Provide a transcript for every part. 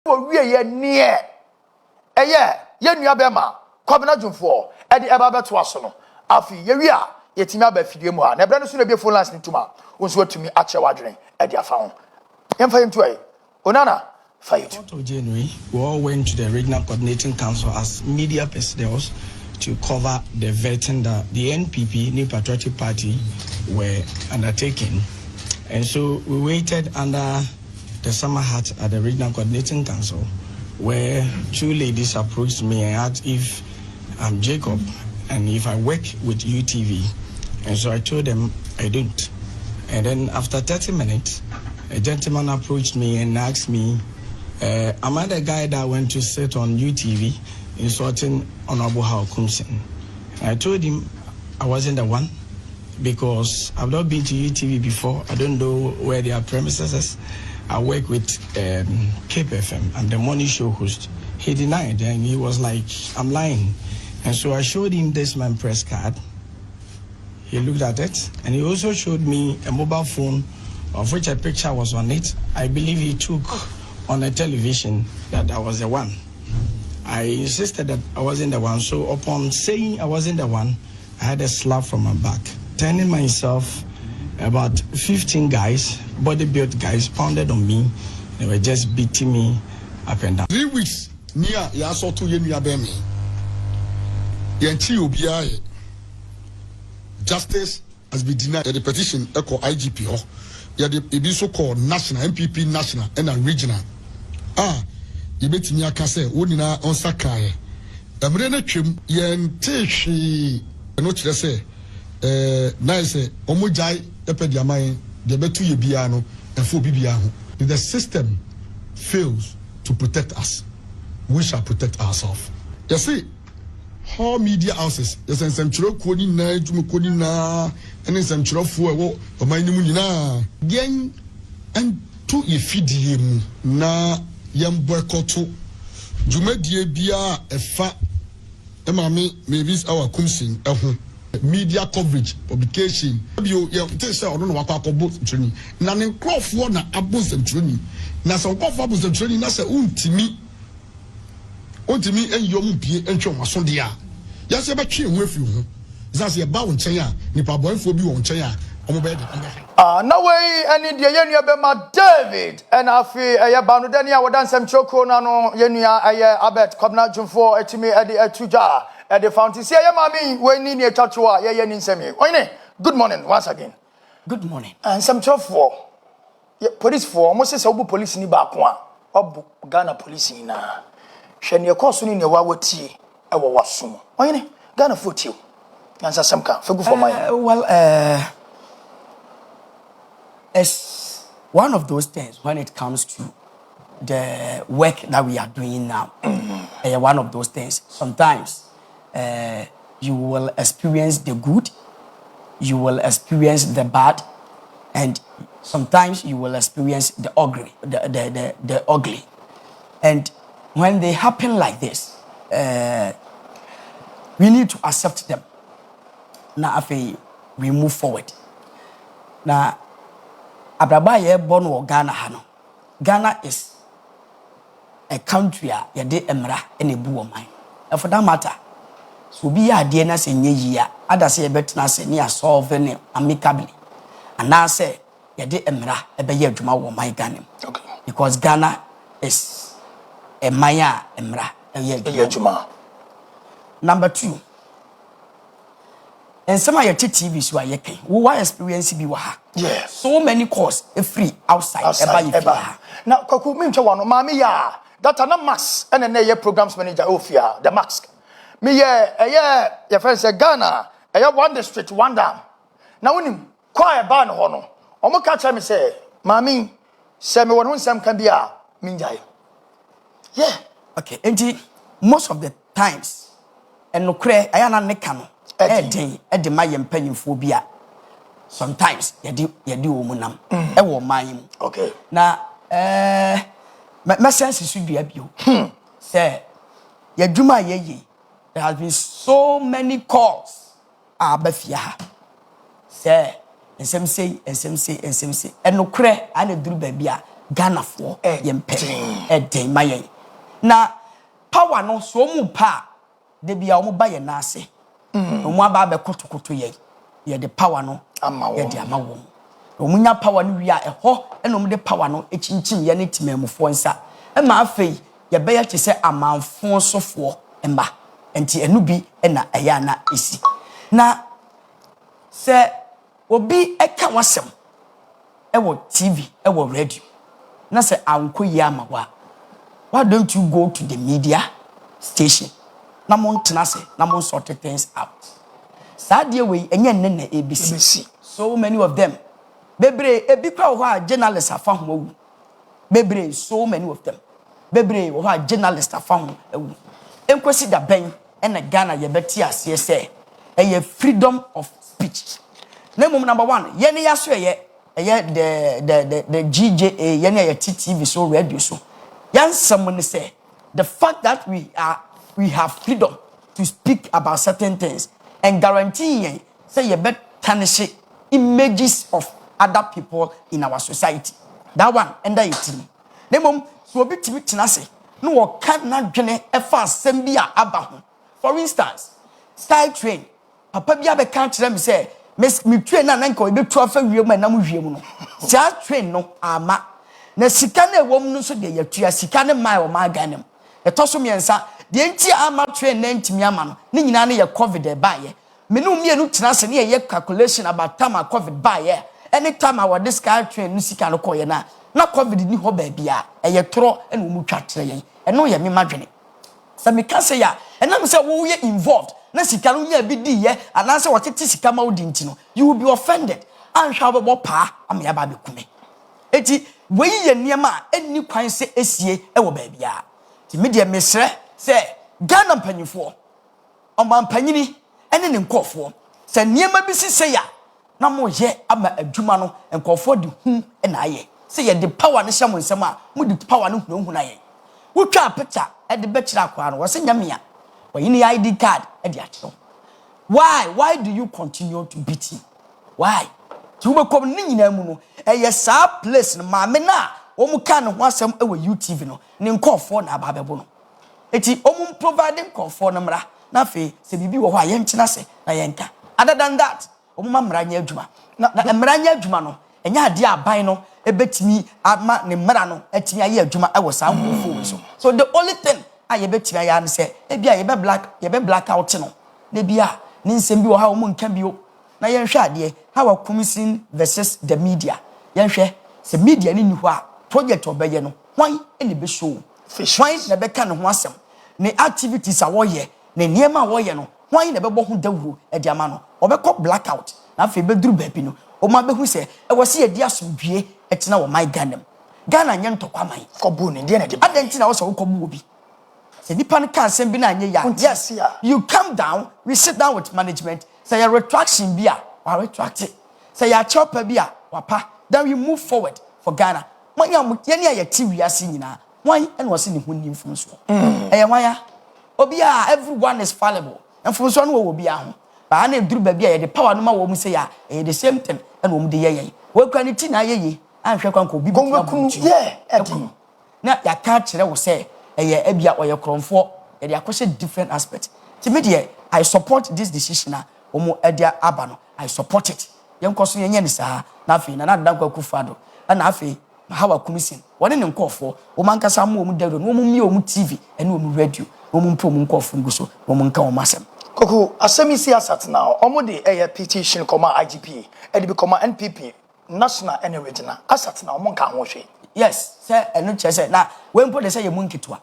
we ye near ye nua bema kwabena dwumfo e de eba beto aso no afi ye wi a yetimi aba fidie mu a na ebra no so na be phone lines ntuma wonso atumi ache wadwene e de afa ho yemfa yemtu ayi onana fight 4th of January we all went to the regional coordinating council as media personnel to cover the vetting that the NPP New Patriotic Party were undertaking, and so we waited under the summer hat at the regional coordinating council where two ladies approached me and asked if I'm Jacob and if I work with UTV. And so I told them I don't. And then after 30 minutes, a gentleman approached me and asked me, am I the guy that went to sit on UTV insulting Honorable Hawa Koomson? And I told him I wasn't the one because I've not been to UTV before. I don't know where their premises is. I work with Cape FM. I'm the morning show host. He denied and he was like, I'm lying. And so I showed him this man press card. He looked at it and he also showed me a mobile phone of which a picture was on it. I believe he took on a television that I was the one. I insisted that I wasn't the one. So upon saying I wasn't the one, I had a slap from my back. Turning myself, about 15 guys, body-built guys, pounded on me. They were just beating me up and down. 3 weeks, near Yaso to Yenia Bemi. Yanchi Obiaye. Justice has been denied the petition echo IGP. It is so called national, MPP national, and regional. You bet me a case, Wunina on Sakai. Amrena Trim, Yantishi, and what you say, nice, Omujai, Epediamai, the Betu Biano, and Fu Bibiano. If the system fails to protect us, we shall protect ourselves. You see, how media houses, there's some chiro kodi na, jumukodi na, and then some chiro fuwa, or my numina, gang, and to ifidi na yam boycotto, Jumedie bia a fa, Emami, maybe our Koomson, media coverage, publication. You say, I don't know what I call both training. Nanin Croft one abuse and training. Nasa Croft abuse and training, Nasa untimi and Yom and Choma Sondia. Yes, about chin with you. That's a bound Chaya, Nipa boy for you on Chaya. No way, any dear Yenia Bema David, and I feel a Banudania would dance some choco nano Yenia, I bet, Cobna Jumfo, Etimi, Eddie Etuja. At the fountain, say, Mammy, when in your tatua, in semi. Good morning once again. Good morning. And some tough for police for almost a sober police in the back one. Or Ghana police in a Shen your course in your wawa tea. I was soon. Ghana foot you. Answer some car for good for my. Well, it's one of those things when it comes to the work that we are doing now. One of those things. Sometimes you will experience the good, you will experience the bad, and sometimes you will experience the ugly, the ugly. And when they happen like this, we need to accept them. Now, after we move forward. Now, Abrabaye born in Ghana hano. Ghana is a country yade emra ene bu oman. And for that matter, so be a DNA say year, other say better say near solve amicably. And now say yade emra ebe ye juma wo my Ghana. Okay. Because Ghana is a maya emra ye juma. Number 2. And some of your TV so I can. What experience be waha? Yes. So many calls free outside. Now, Koku Mincha one, Mammy ya. That are not max and then your programs manager Ophia, the max. Me your friend say Ghana, one district, one dam. Now when him quiet ban hono. Omo catch me say, Mammy, say me one some can be a minjai. Yeah. Okay, and most of the times, and no cray, I am not nekano. Edi my penny phobia. Sometimes you do womanam. Mine. Okay. Now, my sense should be abuse. Say, ya juma ye. There has been so many calls. Befia. Say, and some say, and some say, and some say, and no cray, and a do baby. Ghana for yempe eden mayen na power no so mu pa de bia omo ba ye na ase omo aba be kotokoto ye de power no ye de ama wo omo nya power no wi a eho na omo de power no echinchim ye ne timamufo nsa e ma afei ye be ye se amanfo sofo emba enti enu bi na eya na esi na se obi eka wasem ewo TV ewo radio na se anko yi amawa why don't you go to the media station na mo ntena se na mo sort things out saade we enye nne na ABC so many of them bebre ebi kwa ho a journalist afa ho awu bebre so many of them bebre ho a journalist afa ho awu enkwesi da ben na Ghana ye beti ase se eye freedom of speech na mum number 1 ye ne yaso ye the GJA ye ne ye TV so radio so someone say the fact that we have freedom to speak about certain things and guarantee say you bet tarnish images of other people in our society. That one under it. Nemom so obi timi tina say no wo kan na dwene e fa asem bi a aba ho. For instance, Sky Train papa bi abeka kire me say me train na nka obetu afa wiem na nam wiem no. Sky Train no ama na sika na ewom no so de yatua sika ne mai o ma ganem etoso miensa de enti ama train na ntimi ama no ne nyina ne ye covid e ba ye me no mienu tena se ne ye calculation about time covid ba ye anytime our this Sky Train no sika no koye na covid ni ho ba bia e ye toro e no mu twa kire ye e no ye me madwene se me ka se ya e na me se wo ye involved na sika no nya bi di ye ana se wotete sika ma odi nti no you will be offended anhwa bo pa am ya ba be kume eti we ye niema eni kwan se esie e wo ba bia ti me de mesre se Ghana mpanyifo omampanyini ene ne nkofo se niema bi sise ya na mo ye ama adwuma no nkofo de hu na aye se ye de power ne hyɛ mo nsɛm a mo de power no hu na aye wotwa picture e de bɛkyira akwa no wo se nyamea wo yini ID card e de akyerɛ why do you continue to beat him why ti wo bekom ne nyina mu no eye saa place no ma me na wo mu kan ho asɛm e wɔ UTV no ne nkofo na aba bɛbo no eti omu providing nkofo no mra na fe se bibi wo ho a yenkyena se na yenka other than that omu ma mra nya adwuma na mra nya adwuma no enya ade aban no ebetimi ama ne mra no etimi aye adwuma e wo saa nkofo so the only thing aye betimi aye an se e bia ye be black out no na bia ne nsɛm bi wo ha omu nka bio na yenhwɛ ade Hawa Koomson versus the media yenhwɛ se media ni ni ho a project obeye no hwan ene be show hwan na be ka ne ho asɛm ne activities a wo ye ne niema wo ye no hwan na be bɔ ho dawuro e de ama no obekɔ blackout na fe be duru baabi no o ma be hu se e wo se ye di asomdue e tena wo my Ghana nye ntɔkwaman kɔbu ne de na de adenti na wo se wo kɔbu obi se nipa no kan asɛm bi na anye ya yes you come down we sit down with management say your retraction bi a wa retract it say your chopper bi a wapa then we move forward for Ghana manya ye ne ya ti wiase nyina wan ene wo se ne ho nimfum so wan ya obi a everyone is fallible mfum so no wo obi a ho ba na eduru ba bi a ye de power no ma wo mu say ya the same thing ene wo mu de ye wo kwa ne ti na ye anhwe kwa nko obi bi ekunu na ya ka kire wo say ebia oye kromfo ye de akose different aspect ti me de I support this decision na omo edia aba no I support it yenkoso yenye ni saa na afi na dankwa kufado na afi Hawa Koomson wone ne nkofo o mankasa mo omu dawro no omu mi omu TV ene omu radio omu mpo omu nkofo nguso omu nka omu asem koko asemi siyasat now omo de petition koma IGP e de be koma NPP national and regional asat now omo nka ho hwe yes say eno che na we mpo de say ye mu nkitwa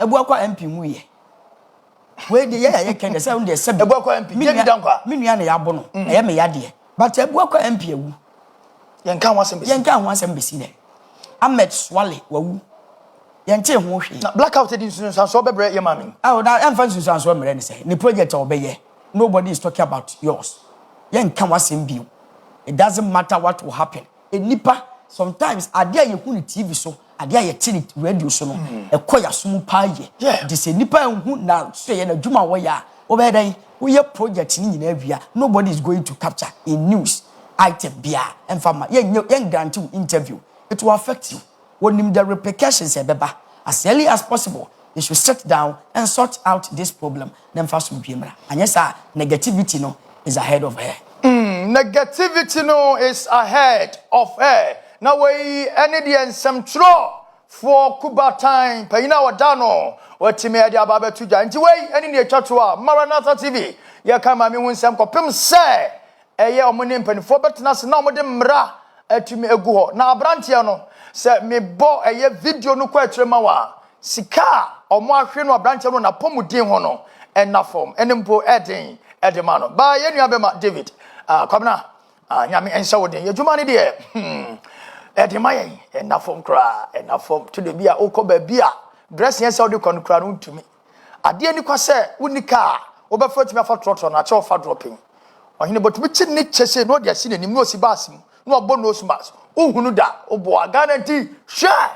ebu akwa MP mu ye we de ye ken de say on de se ebu akwa MP ye di dankwa minua na yabo no ye me yade but ebu akwa MP ewu yenka ho asem besi ne Ahmed Swale wawu yenche ho hwe na blackout edin sunsan so bebre ye mami na emfa sunsan so mere ne say ni project obeye nobody is talking about yours yenka ho asem bio it doesn't matter what will happen enipa sometimes ade a ye hu ni TV so ade a ye ti radio so no ekoya so mu pa ye de se nipa hu na so ye na dwuma wo ya wo be dan wo ye project ni nyina awia nobody is going to capture in news item bia emfa ma ye grant interview it will affect you. When the repercussions ebeba, as early as possible, they should sit down and sort out this problem. Then first and yes, negativity no is ahead of her. Negativity no is ahead of her. Now we any and some throw for Kuba time. Payina wadano. What me adi ababe tuja. Nti way any near chatua Maranatha TV. Ya kama mi winsam ko pem say. Eye omuni mpanifo betena se na omode mra atumi egu ho. Na abrantia no se me bo eye video no kwa atrema wa. Sika omo ahwe no abrantia no na pomudin ho no enna form. Enimpo eden edemano. Ba ye nua be ma David. Kwamna nyame ensa woden. Yedwuma ne de edemaye enna form kra enna form to the bia okoba bia dress yen se wode konkra no ntumi. Ade ni kwa se unika obefa tumi afa trotro na che ofa dropping. Ohine botumi chi ni chese no de asi nanim no osibasim no obo no osmas ohunu da obo guarantee share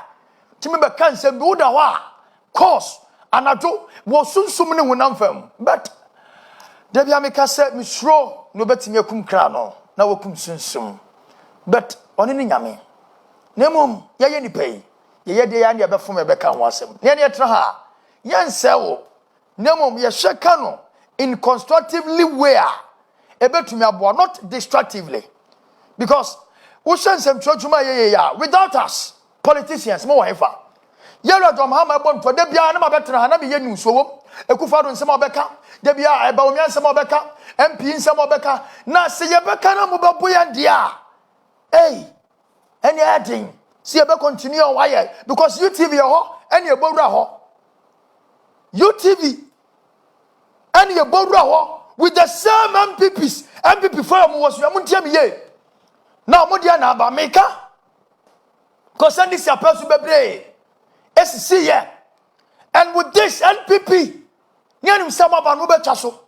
timi be kan se bi uda wa course anato wo sunsum ne honam fam but de bia me ka se misro no betimi akum kra no na wakum sunsum but oni ni nyame nemum ye ni pay ye de ya ne be fom e be kan ho asem ne ne tra ha yen se wo nemum ye hweka no in constructively where ebetumi abo not destructively because we send some churchuma ya without us politicians mo hefa yero dom ha ma bom to de bia na ma betra ha na be ye nsuo wom ekufa do nsem obeka de bia eba omi nsem obeka mp nsem obeka na se ye beka na mo bebo ya dia any adding see ebe continue on why because UTV ho any ebowura ho UTV any ebowura ho with the same MPP forum was yamuntiam ye now modia na ba meka concern this apostle bebre SC here and with this NPP nyanim sama ba no betwa so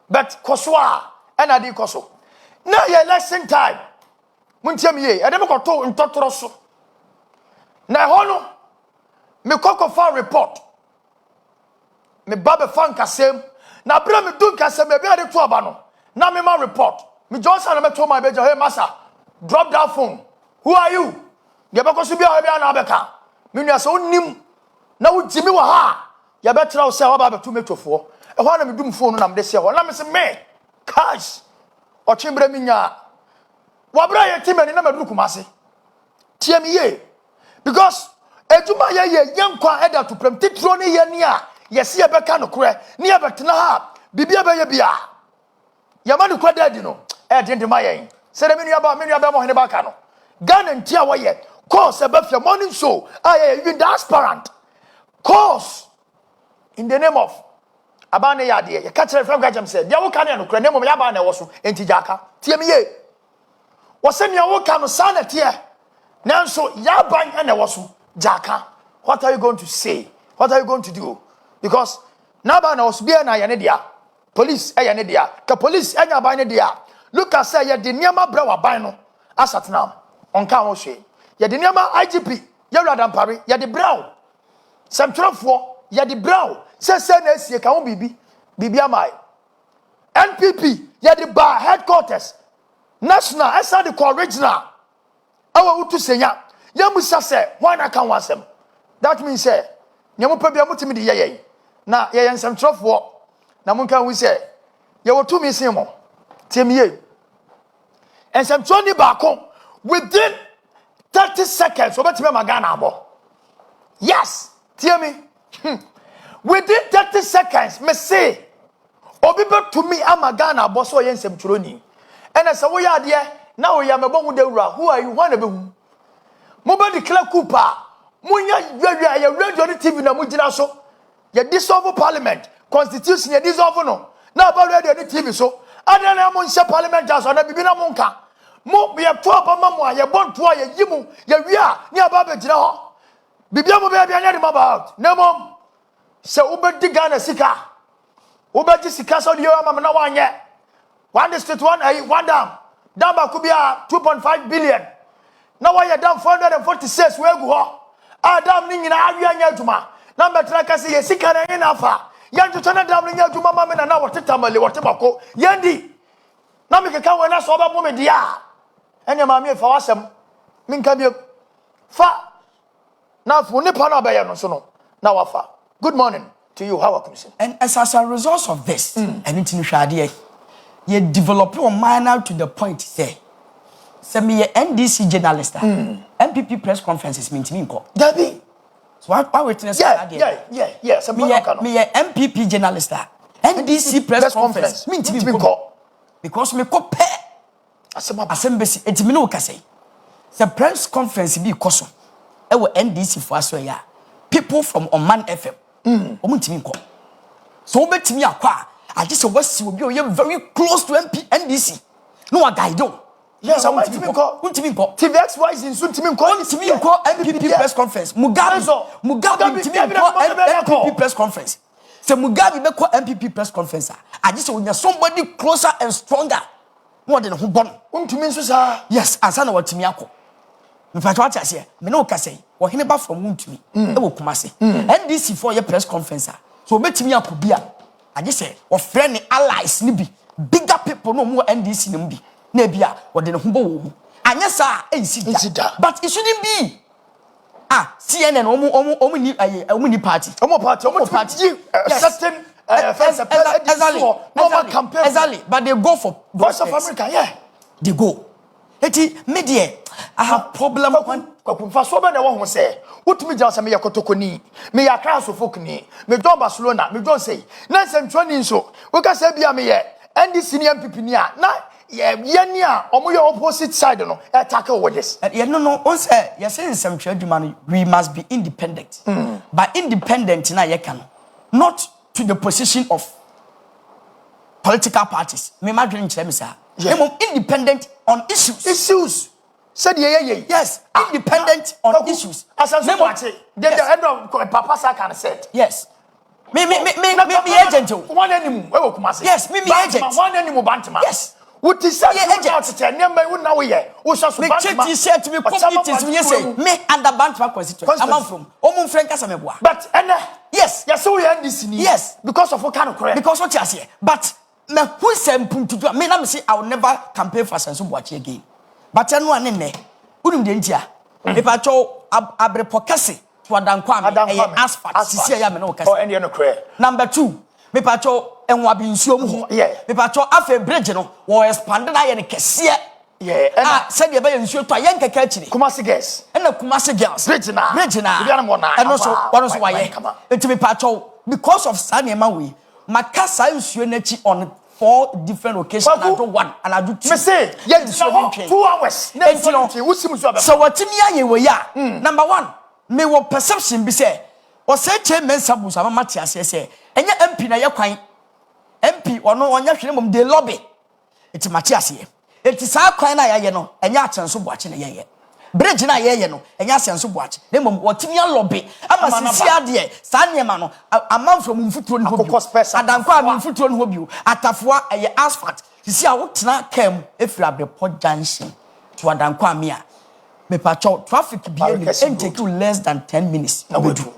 but koswa and adi koso now your election time muntiam ye e dem ko to ntotoro so na hono me kokofa report me baba fan kasem na bra me dun kasem e be ade to aba no na me ma report me Johnson na me to my beja hey massa drop that phone who are you ye be ko so bia bia na abeka me nua so nim na wo jimi wa ha ye be tra wo se wa ba beto metofo e ho na me dum phone na me de se ho na me se me cash o chimbra mi nya wa bra ye timani na maduru kumase tie me ye because ejuma ye yankwa eda to prem titro ne ye ne a yesi ye beka no kore ne ye betena ha bibia be ye bia yama no kwada di no e de ndema ye se de me nua ba mo hene ba ka no Ghana ntia wo ye course e ba fia morning show aye even transparent course in the name of abane ya de ye ka kire from gajam say dia wo ka ne no kore ne mo ya ba na wo so enti jaka tie me ye wo se ne wo ka no sana tie nanso ya ban na wo so jaka what are you going to say what are you going to do because na ba na wo so bia na ye ne dia police ye ne dia ka police anya ban ne dia look at say ye de niam bra wa ban no asatnam onka wo hwe ye de niam IGP ye wrada mpare ye de brown semtrofo ye de brown se na esie ka wo bibi amai NPP ye de ba headquarters national esa de original awa utu senya ye musa se wan aka wasem that means say nyamo pa bia mutimi de ye na ye semtrofo na munka wi say ye wotumi sin mo temiye ensemtroni baako within 30 seconds obetime magana abo yes tie me within 30 seconds me say obi betumi amagana abo so ye ensemtroni ena se wo ya de na wo ya mebo hu dewura who are you wan na be hu mo be declare coupa munya ya radio TV na mugina so ye dissolve parliament constitution ye dissolve no na ba radio TV so adana mo nse parliament aso na bibi na mo nka mo ye to aba mamo ye bonto ye yimu ye wia ni aba be gina ho bibia mo be bia nya de about na mom se ubedi Ghana sika ubedi sika so de yo mama na wanye one district one dam ba ku bia 2.5 billion na why dam 446 we gu ho adam ni nyina awia nya aduma na betra ka se ye sika na yin afa yan to na dam ni nya aduma mama na wotetamale wotebako yandi na me keka we na so ba bo me dia enya ma me fa wasem minka bi Fa. Now for nipa na be no so no. Na wafa. Good morning to you, Hawa Koomson. And as a result of this, and it's in Shadia, you develop your mind now to the point say me a NDC journalist. MPP press conferences mean to me. Dabi. So I witness yeah. So me a MPP journalist. NDC press conference mean to me because me ko pe asembesi etimi no ka say. The press conference be koso. E wo NDC for aso ya. People from Oman FM. Omuntimi nko. So obetimi akwa I just was very close to NDC. No a guide. Yes, I want to go. TVX wise in soon to me MPP press conference. Mugabe MPP press conference. So Mugabe be call MPP press conference. I just want somebody closer and stronger. More than who born. Yes, as I know what to me ako. In fact, what I say, me no ka say. Or he never from to me. E wo Kumasi. NDC for your press conference. So bet me up bia. I just say, or friend allies ni bi. Bigger people no more NDC ni bi. Nebia, or the humble woman. And yes, sir, but it shouldn't be. CNN, only party. Certain campaign. Exactly, but they go for Voice of America, yeah. They go. Media, I have problem. For so many one say, what me just me yakotokoni, me yakra so fokni, me don Barcelona, me don say. Nansen training so. We can say bia me ye. And this senior people na yeah, opposite side no tackle with this. No. Once you say some children, we must be independent. But independent na you can not to the position of political parties. Me imagine them say, independent on issues. Issues. Said yes, independent on issues. As I say, the end of Papa Saka said. Yes. Me agent. One enemy. Yes, me agent. One enemy Bantama. Yes. What is that? Me said to me, me under Bantama constituency. I'm from Omun Frank Casameboa. But yes, so we end this. Yes, because of what kind of correct? Because what you say. But me who send to do? Me na me say I will never campaign for Sansu Boachi again. But I know anene. Unim de ntia. Me pa cho abrepokase to adankwa me asphalt. Cecilia me no kase. Oh, and you no correct. Number 2. Me pa cho enwa bi nsuo mu ho. Yeah. Me pa cho afa bridge no wo expand na ye ne kese. Yeah. Said ye ba ye nsuo to ayen kaka akiri. Kumasi girls. Na Kumasi girls. Bridge na. And also one so why. It me pa cho because of sanema we makasa nsuo na chi on 4 different occasions. I do 1 and I do 2. Me say, yes, 2 hours. So what me we ya? Number 1, me wo perception be say, or say chairman Sabu Sama Matias say, and your MP na your kwan. MP or no one yashim de lobby. It's Matias here. It is our kwan na no, and ya chance of watching a ye. Bridge na ye no, and ya sense of watch. Them what me lobby. I'm a sincere dear, Sanyamano, a man from Mfutron Hobus, Adam Kwam Mfutron Hobu, Atafua, a asphalt. You see, I walked not came if you have the Port Junction to Adam Kwamia. Me patrol traffic be and take you less than 10 minutes. No, do.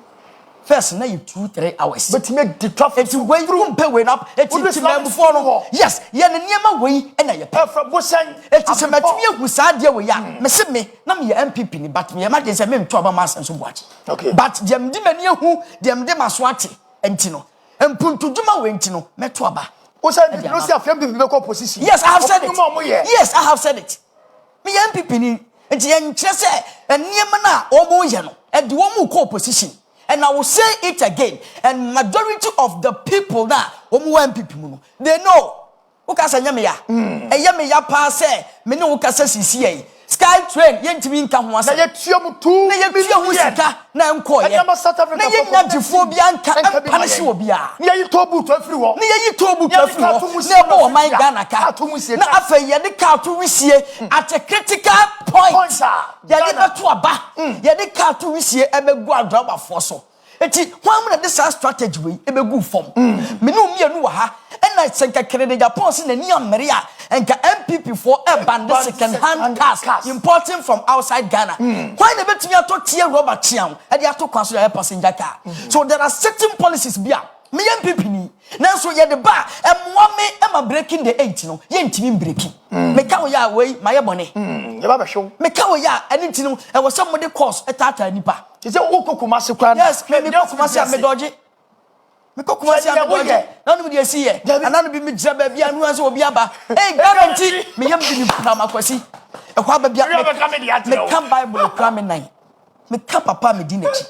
First, now you 2-3 hours. But to make the traffic to way room pay when up, it's before no. Yes, you're near my way, and I pay from Busan. It is a material who sad dear we are. Miss me, not me MPP, but me imagine a men trouble mass and so watch. Okay, but them demania who them demaswati, and Tino, and Puntu Duma Wentino, Metwaba. Was I no see a family position? Yes, I have said it. Yes, I have said it. Me MPP, and the interest and Niamana, Omo and the one who position. And I will say it again. And majority of the people now, people, they know. Ukasa nyamia. Yamia pass me no ukasa CCA. Sky train, yentimi nka ho asa. Na yetua mu 2 million na nko ye. Na yenyatifobia nka punish obia. Na yeyi tobu to afiri ho. Na yeyi tobu to afiri ho. Na ebo o man Ghana ka. Na afa ye de ka to wisie at a critical point. Ye de beto aba. Ye de ka to wisie ebegu adroba forso. Eti hwan na this strategy we ebegu form. Me no mienu wa ha. And I think I can Japan in the near Maria and MPP for a band second hand cars importing from outside Ghana. Why never to me to tear Robert Chiang and you have to consider a passenger car. So there are certain policies bia. Me MPP ni. Now so ye the bar and one me am breaking the 8 no. Ye ntimi breaking. Me ka ya way my money. You have a show. Me ka we ya anything no e was somebody course etata nipa. You say Oko Kumasi kwan. Yes, me Kumasi me dodge. Me ko Kumasi me dodge. Na no me dey see here. And na no be me jira ba bia no so obi aba. Eh guarantee me yam bi ni na makwasi. E kwa ba bia me come Bible kra me nan. Me ka papa me di nachi.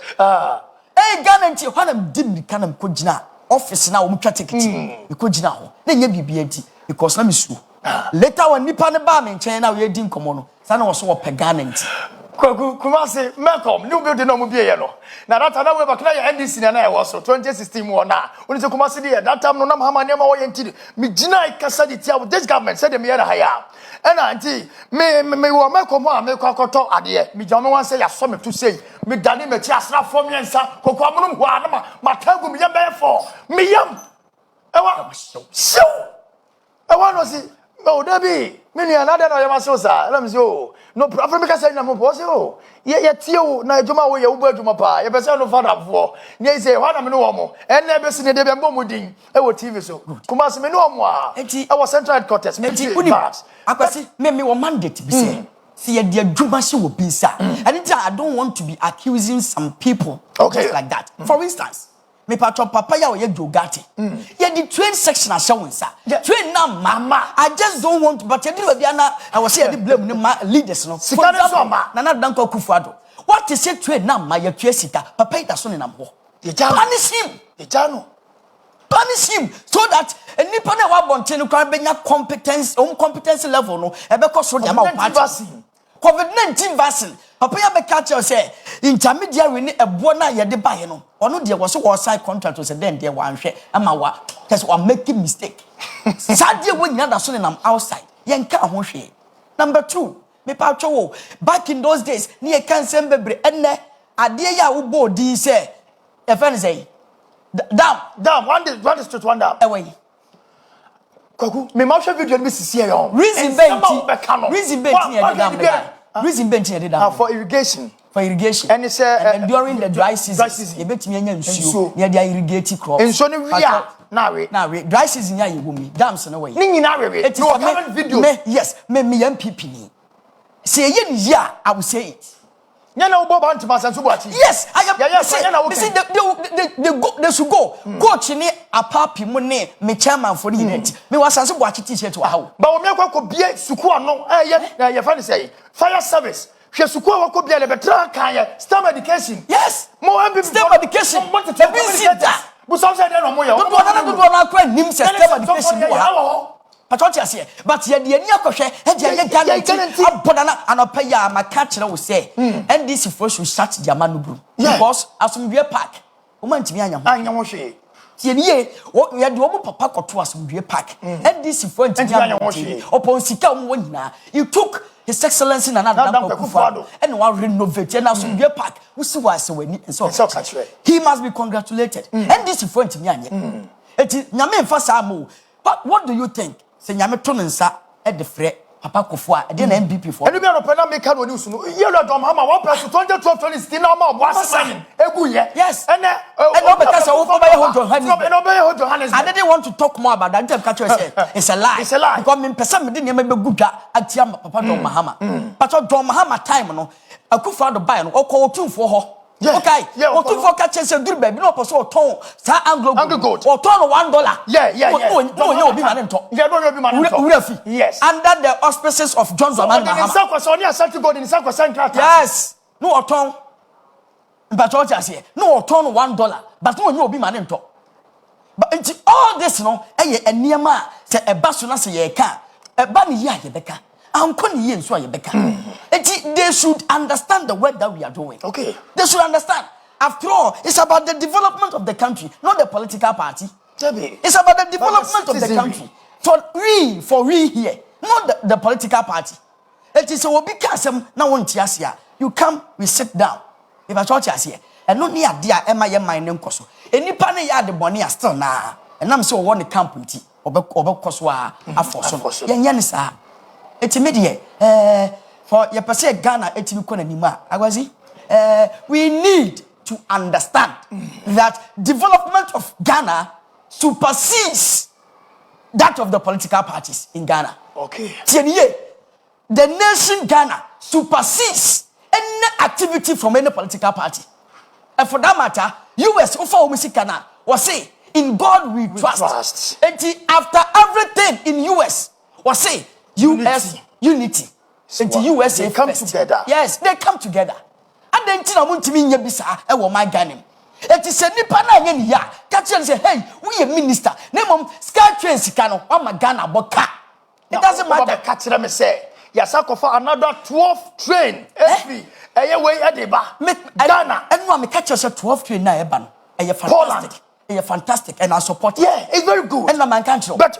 Eh guarantee ho na me di me ka na me ko gina office na wo mtwa ticket. Me ko gina ho. Na nya bibia nti because na me su. Later when nipa ne ba me nchen na we di nkomo no. Sa na wo so wo pe guarantee. Kumasi Malcolm new building no mu bie no na that time we back na ya NDC na e was 2016 mo na oni se Kumasi dey that time no na mahama ne ma wo yenti me gina ikasa di tia this government said me here haya and auntie me wo Malcolm a me kwakoto ade me jame wan say ya so me to say me dani me ti asra fo me nsa kokko amunum ho na ma tagu me yam be for me yam e wa show e wa no si oh Debbie me another no yama so sa let me say oh no problem because say na mo pose oh ye tie o na adwuma wo ye wo adwuma pa ye pese no father for ne say ho na me no wo mo en na be sine de be mbom din e wo TV so kuma se me no mo a e wo central headquarters me ti akwasi me wo mandate be say see ye de adwuma se wo bi sa and I don't want to be accusing some people just like that. For instance me patro papa ya oye jogati ye the train section assurance train na mama I just don't want but you do bia na I was say the blame ni ma leaders no for example na danko kufuado what is it train na ma ya twa sika papa ida so ne nam ho punish him so that enipa na wa bonte no kwa benya competence level no e be so dia ma party COVID-19 vaccine papa ya be catch you say intermediary ni ebo na ye de bae no ono de was so side contract say den de wan hwe ama wa cause we making mistake sadie we nyina da so ne nam outside ye nka ho hwe. Number 2 me pa twa back in those days ni ye kan sem bebre enne ade ya wo bodi say e fan say dam one district one dam away kwaku me ma hwe video ni Cecilia yo reason bench ye dam for irrigation and it's and during the dry season you bet me anya nsuo na dia irrigate crops nso ni wia na we dry season ya ye gumi dams no way ni nyina we no comment video yes me MPP ni say ye ni ya I will say it nyana ubo ba ntima sanso bo achi yes I am see they should go coach ni apapi mu ne me chairman for the unit me was sanso bo achi t-shirt wa hawo ba wo me akwa bie suku ano ye fa ni say fire service hwe suku akwa bie le betra kan ye STEM education yes mo MPP STEM education mo to tell you bu so say dey no mo ye do na akwa nim STEM education wa hawo Patroti ase but ye de ani akohwe e de ye guarantee aboda na anopa ya maka kire wo say NDC for should shut their manubru because asumdwe park o man timi anya ho hwe ye ni ye de wo papa koto asumdwe park NDC for timi anya ho hwe upon sika wo nyina you took His Excellency Nana Dankwa and one renovate and asumdwe park we see why say wani so he must be congratulated NDC for timi anya eti nyame mfa sa mo but what do you think say nyame to nsa e de frɛ papa kofo a de na MPP for enu bi no pena make no news no yellow dom hama 1 2012 2016 na ma bo asman egu ye yes and no because wo ba ye hold Johannes I didn't want to talk more about that time catch you say it's a lie because me pesa me de nyame begu dwa atia papa dom mahama but dom mahama time no akufo do buy no okọ otumfo ho okay otumfo ka chese duru ba bi no poso oton sa anglo gold oton $1 no obi ma ne nto no obi ma ne nto yes under the auspices of John Zaman Mahama so ni asante gold ni sanko central yes no oton but what you say no oton $1 but no obi ma ne nto but all this no eye eniema se eba so na se ye ka eba ni ye beka ankoni ye nso ayebeka they should understand the work that we are doing. Okay, they should understand. After all, it's about the development of the country, not the political party. It's about the development of the country. For we here, not the political party. It is a big castle. Now on Tiasia, you come, we sit down. If I told you here, and no near dear Emma my name Koso. Any panny yard the money are still now, and I'm so one the company or Koswa Afoso. Yanisa. It's immediate. For your per Ghana, it's we need to understand that development of Ghana supersedes that of the political parties in Ghana. Okay. the nation Ghana supersedes any activity from any political party. And for that matter, US Ufa Omisikana was say, in God we trust. And after everything in US was say, US unity. And the USA they come together. Yes, they come together. And then Tina Muntimi Yabisa, I will my ganim. It is a Nipana ya. Catch and say, hey, we a minister. Name Sky Train Sikano, I'm a Ghana boka. It doesn't matter. Catch them say, Yasako for another 12 train. Every way at the bar. Ghana. And one catch us a 12 train na eban. A fantastic. A fantastic. And I support. Yeah, it's very good. And I'm country. But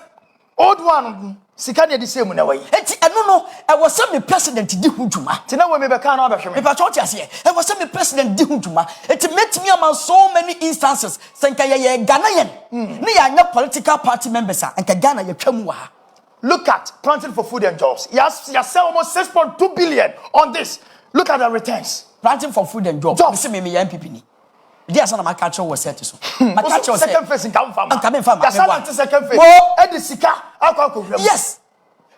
old one. Sikanya the same way. I don't know. I was some president di hujuma. Tina we me can obehwe. If I told you here, I was some president di hujuma. It met me among so many instances. Sanka ye Ghanaian. Ni ya political party members and Ghana ye twam. Look at planting for food and jobs. Yes, you sell almost 6.2 billion on this. Look at the returns. Planting for food and jobs. Jobs. Me MPP ni. Dear son of my catcher was set to so. My catcher was second phase in come farmer. And coming farmer. That's second phase. And the sika. Yes.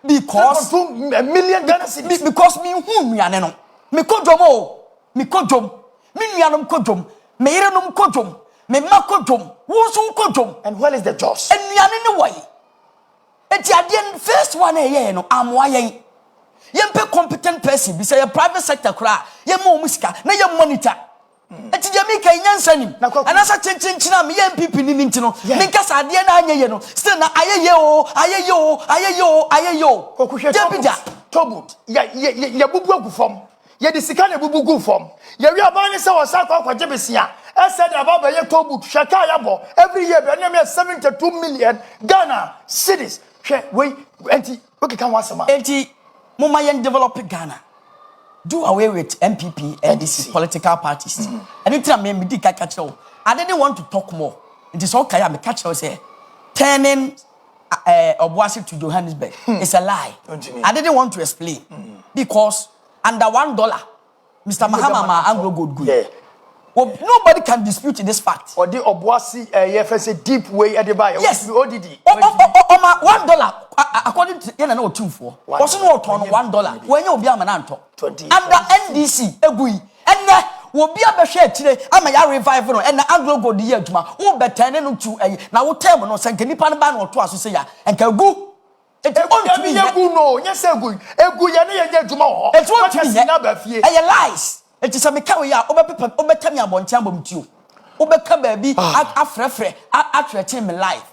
Because 2 million Ghana cedis. Because me who me aneno. Me kodjomo. Me kodjom. Me nuanom kodjom. Me yerenom kodjom. Me ma kodjom. Wo so kodjom. And where is the jobs? And nuane ne way. Enti ade first one here no amwa yen. Yempe competent person bi say private sector kra. Yem mo musika na yem monitor. Eti Jamaica nyansa nim. Anasa chenchina me MPP ni ntino. Me nkasa ade na anyeye no. Still na ayeye o. Jebija. Tobut. Ya bubu agufom. Ye de sika na bubu gufom. Ye wi aban se wasakwa akwajebesia. I said about the Tobut. Shaka yabo. Every year be na 72 million Ghana cedis. Wait, enti okay can wasama. Enti mama yen develop Ghana. Do away with MPP and these political parties. And it's a me catch. I didn't want to talk more. It is okay. I'm catch say turning Obuasi to Johannesburg. It's a lie. I didn't want to explain because under $1, Mr. Mahama Anglo good. Yeah. Well, nobody can dispute this fact. Or the Obuasi a deep way at the buyer. Yes. ODD. $1 according to no 2-4. Was not on $1 when you be a mananto. Under NDC egui and will be a share today. I'm a revival and the Anglo go the year to who better than to a now tell no san can nipan ban or twice say and can go. It won't be no, yes, a good juma. It won't be a lies. It is a mekawa over time about Tambum too. Obeka baby at frefre at your life.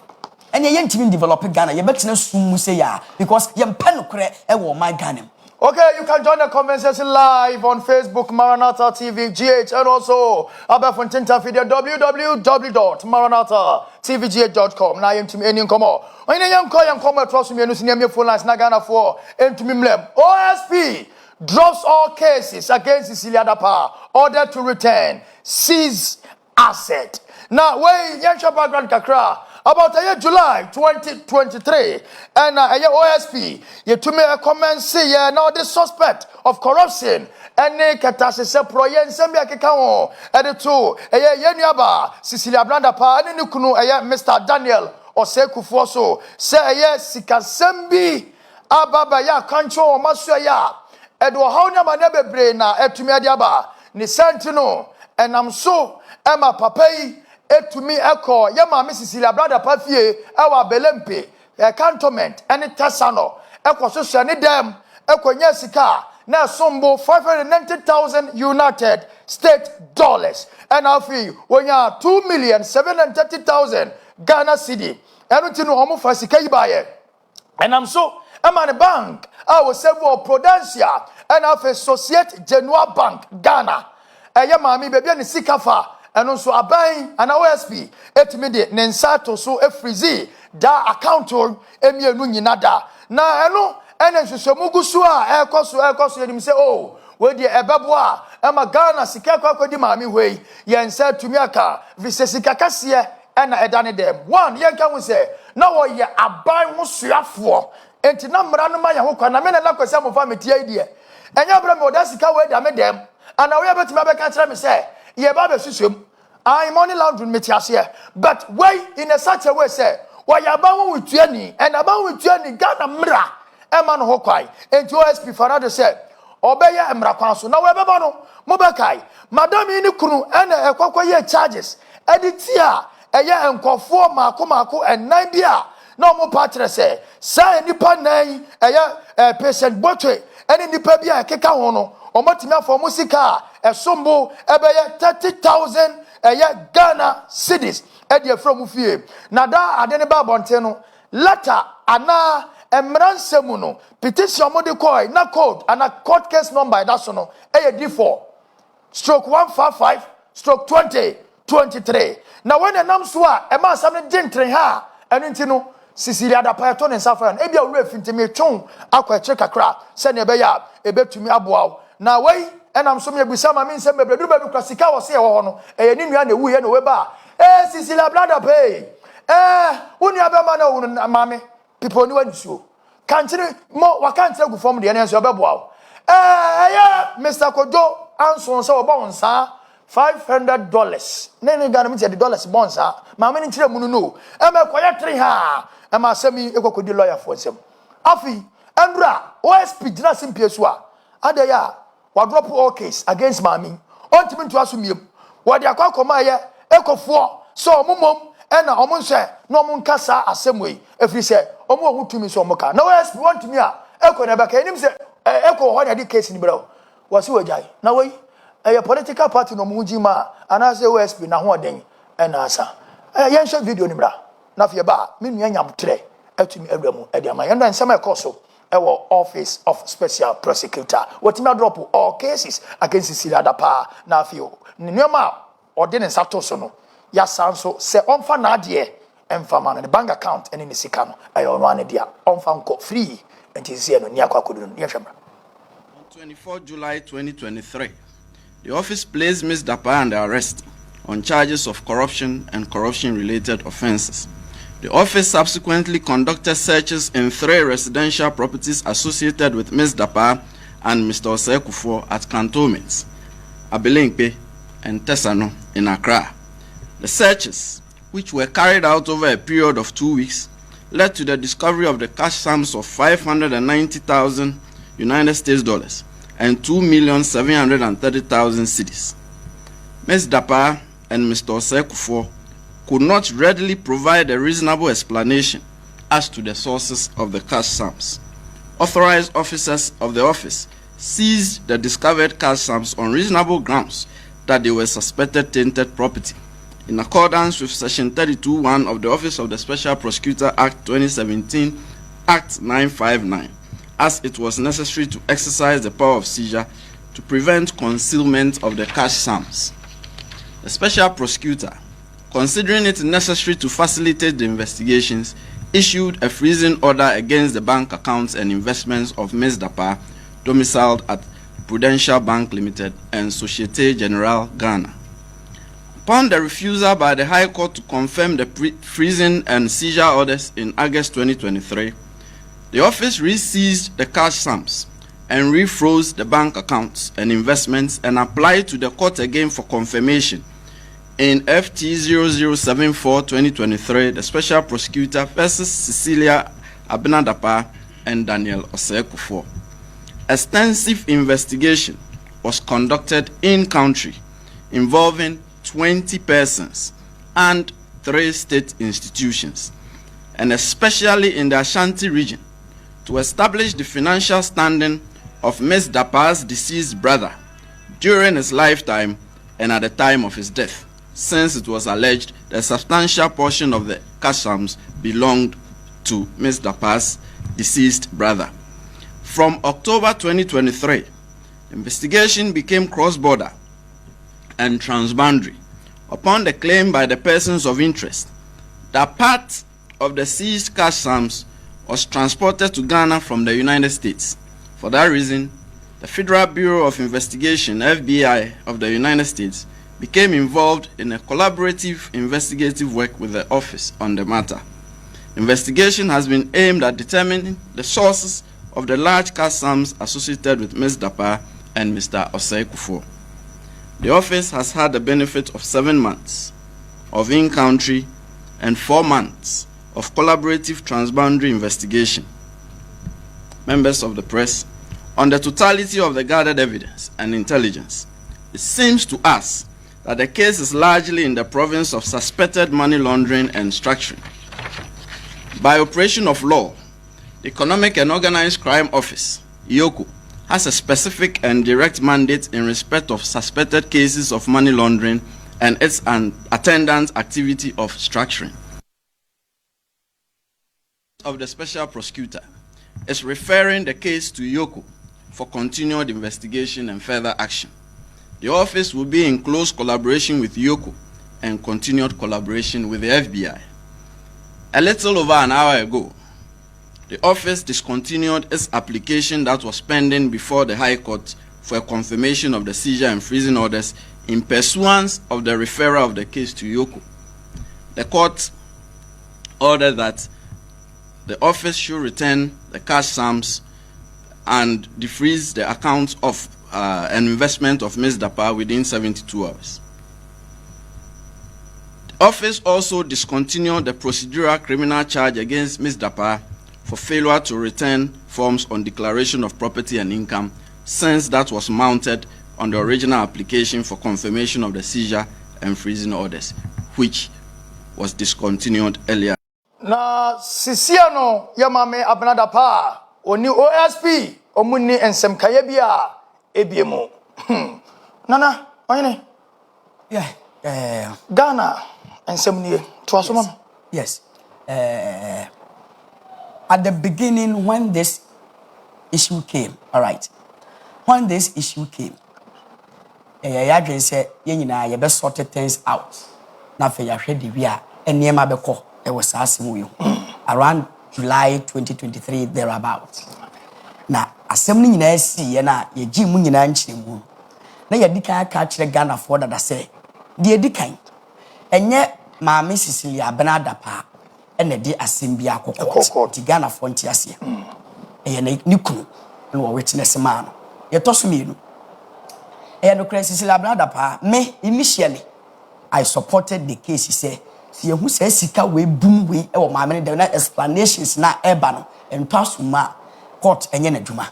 And you ain't even developing Ghana. You better soon say ya because you penukre my Ghana. Okay, you can join the conversation live on Facebook, Maranatha TV, GH, and also Abba Fontinta video www.maranathahtvgh.com. Now, you to me any come when a young call and come across me and near me phone lines Nagana for and to me OSP drops all cases against Cecilia Dapaa, order to return, seize asset. Now, wait, young background kakra. About a year July 2023, and a year OSP, you to me a comment say, now the suspect of corruption, and Katase Proyen Sembia Kekao, and the two, a year Yeniaba, Cecilia Dapaa, and Nukunu, a year Mr. Daniel, or Seku Foso, say a year Sikasembi, Ababa, Control, Masuya, Edward Hona Manebe Braina, Etumediaba, Nisantino, and I'm so, Emma Papai. To me, echo, Yama Mrs. Cecilia brother Pafie, our Belempe, a cantonment, and a Tassano, Echo Social Nidem, Echo Yesika, now Sombo 590,000 United States dollars, and I feel when you are 2,730,000 Ghana cedi, everything almost for Sikayi, and I'm so, I'm on a bank, I was several Prudentia, and I have Associate Genoa Bank, Ghana, and Yama, baby, and Sikafa. And also a buying an OSP, etimide Nensato so a frizzy, da account or Emia Nunada. Now, I know, and then so Mugusua, air cost, and him say, oh, where the Ebabwa, Emma Ghana, Sikaka, the Mami way, Yan said to Miaka, Visicakasia, and I done them. One, young can we say, now ye are buying Musia for, and to number Anamaya, who can I mean, like some of family idea. And your brother, that's the way they made them, and I will be able to make a say. Ye baba system, I money laundering metiasia, but wait in a such a way, say, why you bound with Jenny and about with Jenny Ghana Mra, Eman Hokwai, and OSP Farado said, Obeya Emrakwanso. Now, Webano, Mobakai, Madame Inikunu, and a Kwakwaya charges, Editia, a year and Kwafo, Mako, and Nibia. No more patre say, Say Nipa Nay, a year patient Botwe, and in the Pebia, Kekahono, or Matima for Musica, a Sumbo, a 30,000 a year Ghana cities, at your from Ufie. Nada Adeneba Bonteno, Lata, Ana, and Mransemuno, petition Modicoi, na code, and a court case number, that's no, a D4, stroke 155, stroke 2023. Now when a Namswa, a man something gentry ha, and intino, Cecilia Dapaa ton and Safran, Ebia ref into me tone, aqua check a crap, send a beya, a bet to me abuaw. Now way, and I'm so maybe some means some baby classica was here on a Nimian, we and Weba. Cecilia Blada pay. When you have a man, mammy, people knew and so. Can't you more? What can't you from the answer of Babuaw? Yeah, Mr. Kojo, answer so bonds, $500. Nene Ghana means the dollars bonds, mammy in Chiramunu. I'm a quiet tree ha. I'm a semi eco lawyer for some. Afi, Andra, OSP, Jinasim Pieswa. Adaya, what drop all case against mammy. Ultimate to assume you. What you call Comaya, Echo 4, so mum, and a woman say, no moon cassa a same way. If you say, Omo to me so mocha. No OSP want to me, Echo never came, say, Echo what I did case in bro. Was you a jay? Now way, a political party no Mujima, and as the OSP now one day, and answer. A young video nibra. Nafia ba, mean yam tre, to me every moon, Eddie, my and some coso. Our Office of Special Prosecutor. What me drop all cases against Cecilia Dapaa. Na fio. Nyoma ordinance atosono. Ya sanso se onfa na de emfa man the bank account and in the sika no. Ayo no dia onfa nko free enti sie no ni akwakodu no. Yehwema. On 24 July 2023, the office placed Ms. Dapaa under arrest on charges of corruption and corruption-related offenses. The office subsequently conducted searches in 3 residential properties associated with Ms. Dapaa and Mr. Osei Kufuor at cantonments, Abelenkpe and Tesano in Accra. The searches, which were carried out over a period of 2 weeks, led to the discovery of the cash sums of 590,000 United States dollars and 2,730,000 cedis. Ms. Dapaa and Mr. Osei Kufuor could not readily provide a reasonable explanation as to the sources of the cash sums. Authorized officers of the office seized the discovered cash sums on reasonable grounds that they were suspected tainted property, in accordance with Section 32(1) of the Office of the Special Prosecutor Act 2017, Act 959, as it was necessary to exercise the power of seizure to prevent concealment of the cash sums. The Special Prosecutor, considering it necessary to facilitate the investigations, issued a freezing order against the bank accounts and investments of Ms. Dapaa, domiciled at Prudential Bank Limited and Societe Generale Ghana. Upon the refusal by the High Court to confirm the freezing and seizure orders in August 2023, the office re-seized the cash sums and refroze the bank accounts and investments and applied to the court again for confirmation. In FT 0074-2023, the Special Prosecutor versus Cecilia Dapaa and Daniel Osei Kufuor. Extensive investigation was conducted in-country involving 20 persons and 3 state institutions, and especially in the Ashanti region, to establish the financial standing of Ms. Dapaa's deceased brother during his lifetime and at the time of his death, since it was alleged that a substantial portion of the cash sums belonged to Ms. Dapaa's deceased brother. From October 2023, investigation became cross-border and transboundary upon the claim by the persons of interest that part of the seized cash sums was transported to Ghana from the United States. For that reason, the Federal Bureau of Investigation, FBI, of the United States became involved in a collaborative investigative work with the office on the matter. Investigation has been aimed at determining the sources of the large cash sums associated with Ms. Dapaa and Mr. Osei Kufuor. The office has had the benefit of 7 months of in-country and 4 months of collaborative transboundary investigation. members of the press, on the totality of the gathered evidence and intelligence, it seems to us that the case is largely in the province of suspected money laundering and structuring. By operation of law, the Economic and Organized Crime Office, IOCO, has a specific and direct mandate in respect of suspected cases of money laundering and its attendant activity of structuring. Of the special prosecutor is referring the case to IOCO for continued investigation and further action. The office will be in close collaboration with IOCO and continued collaboration with the FBI. A little over an hour ago, the office discontinued its application that was pending before the High Court for a confirmation of the seizure and freezing orders in pursuance of the referral of the case to IOCO. The court ordered that the office should return the cash sums and defreeze the account of an investment of Ms. Dapaa within 72 hours. The office also discontinued the procedural criminal charge against Ms. Dapaa for failure to return forms on declaration of property and income, since that was mounted on the original application for confirmation of the seizure and freezing orders, which was discontinued earlier. Na Cecilia no yamame abna Dapaa oni OSP omuni ensem kaye bia ebiemu. Nana, oyene? Yeah. Ghana ensem nie to asoma. Yes. At the beginning, when this issue came, all right, when this issue came, I said, you best sort things out. Now, for your head, we are and near my beko, it was asking you around July 2023, thereabouts. Now, assembly in SC, and ye Jim in Anchimu. Now, you can't catch the Ghana for that I say, dear Dickine, and yet, my Miss Cecilia Dapaa. And the day Asimbia court, the Ghana Fontiasia. And Niku, and were witness a man. You toss me. And the Cecilia Dapaa, me initially, I supported the case. He said, see who says Sika way boom way, or my many explanations na ebano, and Tasuma court and Yenajuma.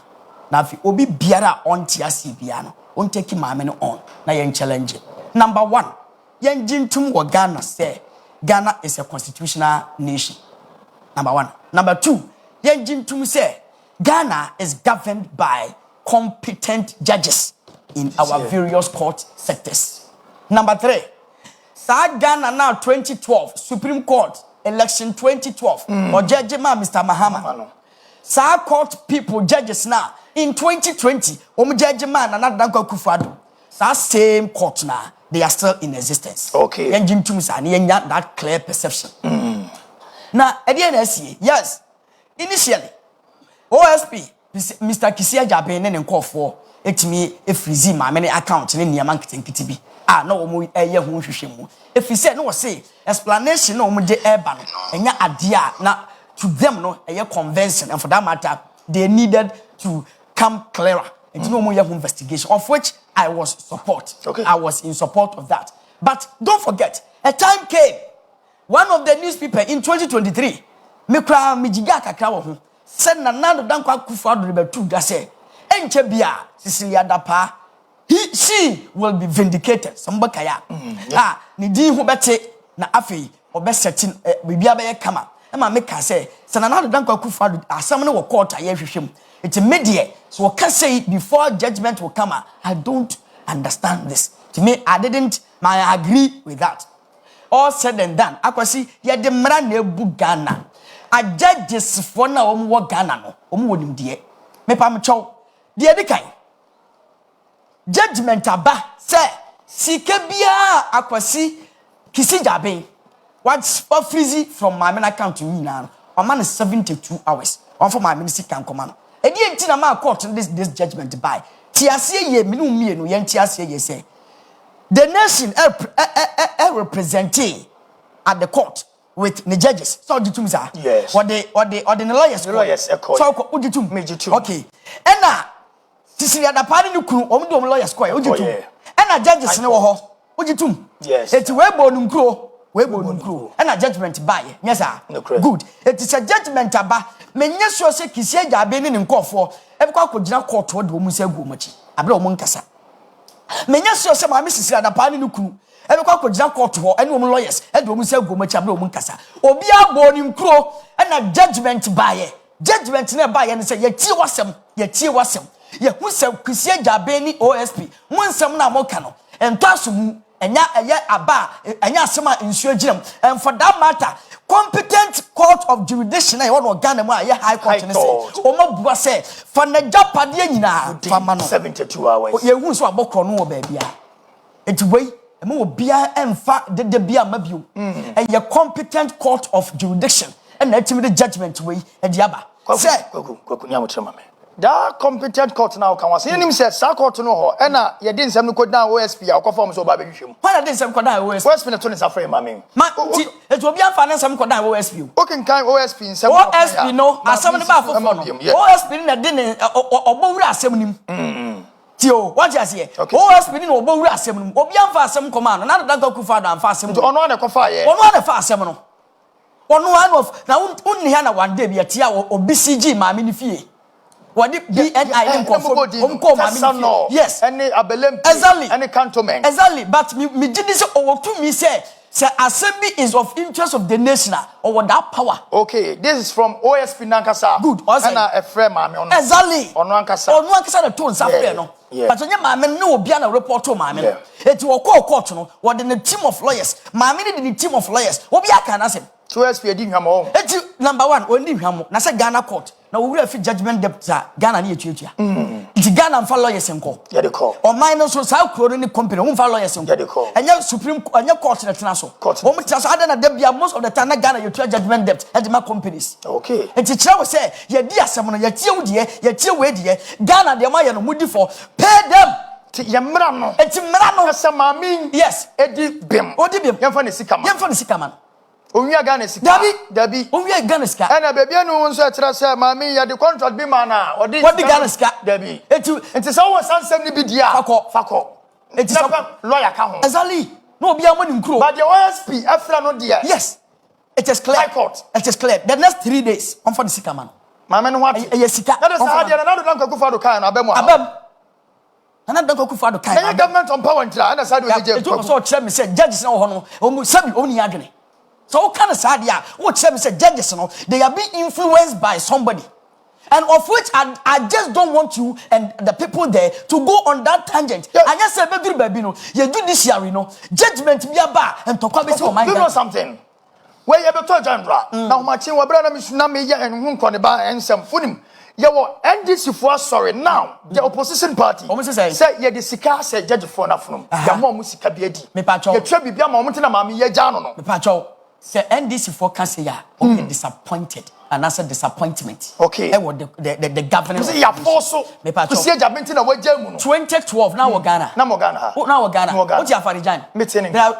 Now, if you obi biara on Tiasi piano, won't take him my many on, na yen challenge. Number one, yen jintum wa Ghana say. Ghana is a constitutional nation. Number one. Number two, Yenjin say Ghana is governed by competent judges in our various court sectors. Number three, Ghana now 2012 Supreme Court election 2012 or Judge Mr. Mahama. Court people judges now in 2020 Judge Man and Danko Kufado. Same court now. They are still in existence. Okay. Engine tools and that clear perception. Now, at the NSC, yes, initially, OSP, Mr. Kisia Jabe, and call for it me if we see my many accounts in the marketing KTB. No, if he said no, say explanation no the urban and ya idea now to them no a convention, and for that matter, they needed to come clearer. And no more investigation, of which I was support. Okay. I was in support of that. But don't forget, a time came. One of the newspaper in 2023, Mikra Mijiga Kakawa said Nanado Danko Kufado Ribetu Gase, Enchebia, Cecilia Dapaa, she will be vindicated. Sambakaya. Nidi Hubete na Afi, or best setting, Bibiabe Kama. Emma Mika say, Sananado Danko Kufado, as someone will court a year with him. It's immediate. So I can say it before judgment will come. I don't understand this. To me, I agree with that. All said and done. I can see ya de mrane Ghana. A judges for now Ghana no. Wodim die. Me pam chow. Die de kai. Judgment aba say sikebia akwasi kisi jabe. What's for freezy from my main account to me now? A man is 72 hours. One for my ministry can command. And the entire court this judgment by Tiasia ye minu mienu yen Tiasia ye say the nation representing at the court with the judges. So the two are yes. Or the lawyers. The lawyers so ujitum major two. Okay. And now Cecilia Dapaa no kunu lawyers ko ujitum. And now judges no ho ujitum. Yes. Eti we bo nunkro we bo and a judgment by yes sir no good it is a judgment aba menye so se kisi agya be ni nkofo e be kwa kogina court wo de wo mu se agu machi abere wo mu nkasa menye so se ma me Cecilia Dapaa ni kunu e be kwa kogina court ho ene wo mu lawyers e de wo mu se agu machi abere wo mu nkasa obi abo ni nkro and a judgment by judgment na by ne say ye tie wasem ye hu se kisi agya be ni OSP mu nsem na mo ka no ento asomu enya aba enya asema nsuo giram and for that matter competent court of jurisdiction e won Ghana mu aye high court ne say o ma bua say for na japade nyina fa ma no 72 hours ye hu so abokro no wo ba bia enti wei e ma obia emfa de bia ma bio e ye competent court of jurisdiction and na timi the judgment wei e di aba say kwaku nyamu trema me da competent court now kan wase yenim say sa court no ho e na ye de nsem no kodan OSP a okofo so ba behwehwem why de nsem kodan OSP na to ne safre ma me ma ti eto obi anfa nsem kodan OSP o kin kan OSP nsem OSP no asem ne ba fofo no OSP na de ne obowura asem nim tio what you say OSP ni obowura asem nim obi anfa asem koma no na da kufa da anfa asem ono na kofa ye ono na fa asem no ono one of na unni ha na one day bi atia obcg ma me ni fie what the BNI confirm yes any abelem exactly any cantonment exactly but me did this or to me say assembly is of interest of the nation or that power okay this is from OSP nankasa good and a friend mama ono exactly ono ankasa the tone safre no but onye mama no obi na report to mama no eti wo call court no what the team of lawyers mama ni the team of lawyers obi aka na sem OSP edi hwamo eti number 1 oni hwamo na say Ghana court na we will judgment debt Ghana na etuatua nti Ghana mfa lawyers enko ya de call o minus so sa kuro ni company o mfa lawyers enko ya de call enya supreme enya court na tena so o mtia so ada na debia most of the time na Ghana etua judgment debt e de ma companies okay nti kira we say ye di asem no ye tie wudie ye tie we die Ghana de ma ye no mudi for pay them ti ye mra no enti mra no asamamin yes edi bim yemfa ne sika man onwia Ghana sika dabi onwia Ghana sika ana bebia no nso etra say mami ya de contract bi ma na odi Ghana sika dabi enti so wo sansem ni bi dia fako enti so lawyer ka ho exactly no obi amani nkuro but the OSP afra no dia yes it is clear it is clear the next 3 days on for the sika man mama no what e sika that is how dia na do dan kwakufa do kan abem na dan kwakufa do kan na government on power ntra na sa do je it so chere me say judges na ho no o mu sabi o ni adwene so what kind of sadia what chere say judges no they are being influenced by somebody and of which I just don't want you and the people there to go on that tangent. I just say baby no you judiciary no judgment be aba and to come for my you know something where you be to general now machin wa bra na me suna me ya enhu nkone ba ensem funim ye wo NDC for sorry now the opposition party say ye the sika say judge for na funum ya mo mu sika bi adi me pa cho ye twa bibia ma mo tena ma me ye ja no me pa cho say NDC for can say ya okay disappointed and that's a disappointment okay e what the governance say ya force me pa cho say judgment na waja mu no 2012 now Ghana na mo Ghana what you afarijan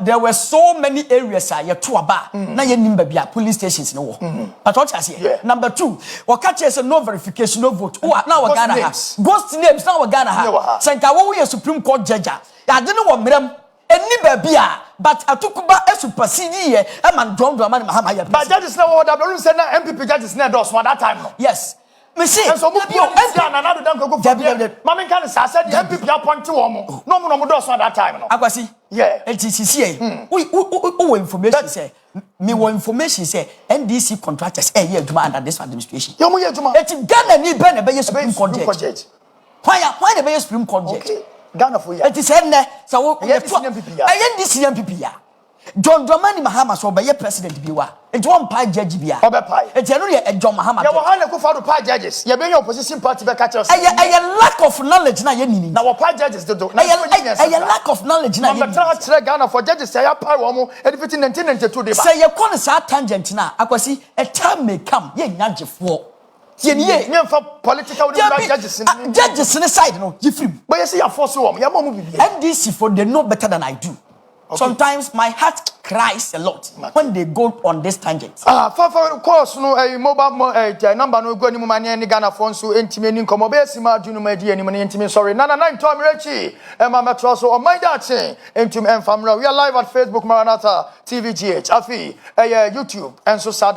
there were so many areas ya to aba na ye nimba bia police stations no wo but what you say number 2 what catch say no verification no vote now Ghana ghost names now Ghana senka wo ye supreme court judge ya de no wo mrem eni babia but atukuba supersede ye e man don man mahama ya but judges na wo da blue say na MPP judges na do so that time no yes me see so mo bio MPP na do dan ko mama kan sa say the MPP appoint wo mo no mo do so that time no akwasi yeah LTCC we information say me wo information say NDC contractors here aduma under this administration yo mo ye aduma eti Ghana ni be na be supreme court judge why the be supreme court judge okay Ghana for ya eti say ne so wo NDC MPP ya John Dramani Mahama so be president biwa enti won pa judge bia obepai enti eno ye John Mahama ya wo ha na ko fa do pa judges ye be your opposition party be catch us lack of knowledge na ye nini na wo pa judges do na lack of knowledge na ye nini but try Ghana for judges ya pa wo mo edifiti 1992 de ba say ye kon sa tangent na akwasi a time may come ye nyagefo ye for political judges judges in the side no you free but you see your force wo ya mo bibia NDC for they know better than I do Sometimes my heart cries a lot when they go on this tangent. For course, no, a mobile number no go any money any Ghana phone so intimate incomo be sima dunu madi any money intimate sorry. Nana nine Tom Rechi, Emma Metro so on my dad saying intimate and family. We are live at Facebook Maranatha TVGH, Afi, YouTube, and so sad.